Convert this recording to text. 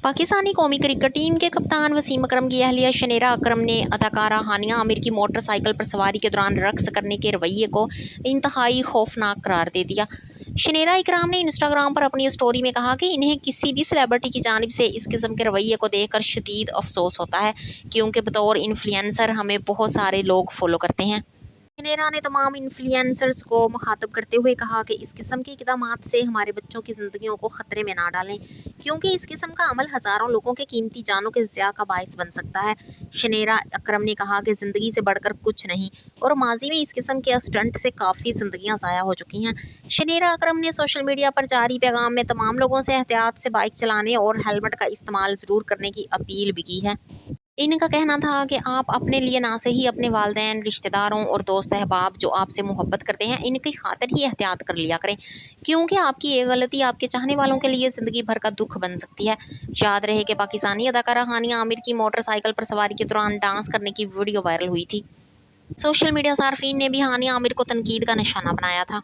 पाकिस्तानी कौमी cricket team के कप्तान वसीम अकरम की अहलिया शनेरा अकरम ने अदाकारा हानिया आमिर की मोटरसाइकिल पर सवारी के दौरान रक्स करने के रवैये को इंतहाई खौफनाक करार दे दिया। शनेरा इकराम ने इंस्टाग्राम पर अपनी स्टोरी में कहा कि इन्हें किसी भी सेलिब्रिटी की जानिब से इस किस्म के रवैये को देखकर शदीद अफसोस होता है, क्योंकि बतौर इन्फ्लुएंसर हमें बहुत सारे लोग फॉलो करते हैं। शनेरा ने तमाम इन्फ्लुएंसर्स को मुखातब करते हुए कहा कि इस किस्म के इक़दामात से हमारे बच्चों की ज़िंदगियों को ख़तरे में ना डालें, क्योंकि इस किस्म का अमल हज़ारों लोगों के कीमती जानों के ज़िया का बाइस बन सकता है। शनेरा अकरम ने कहा कि ज़िंदगी से बढ़कर कुछ नहीं, और माजी में इस किस्म के स्टंट से काफ़ी ज़िंदगियाँ ज़ाया हो चुकी हैं। शनेरा अकरम ने सोशल मीडिया पर जारी पैगाम में तमाम लोगों से एहतियात से बाइक चलाने और हेलमेट का इस्तेमाल ज़रूर करने की अपील भी की है। इनका कहना था कि आप अपने लिए ना से ही अपने वालिदैन, रिश्तेदारों और दोस्त अहबाब जो आपसे मोहब्बत करते हैं, इनकी खातिर ही एहतियात कर लिया करें, क्योंकि आपकी एक गलती आपके चाहने वालों के लिए ज़िंदगी भर का दुख बन सकती है। याद रहे कि पाकिस्तानी अदाकारा हानिया आमिर की मोटरसाइकिल पर सवारी के दौरान डांस करने की वीडियो वायरल हुई थी। सोशल मीडिया सार्फिन ने भी हानिया आमिर को तनकीद का निशाना बनाया था।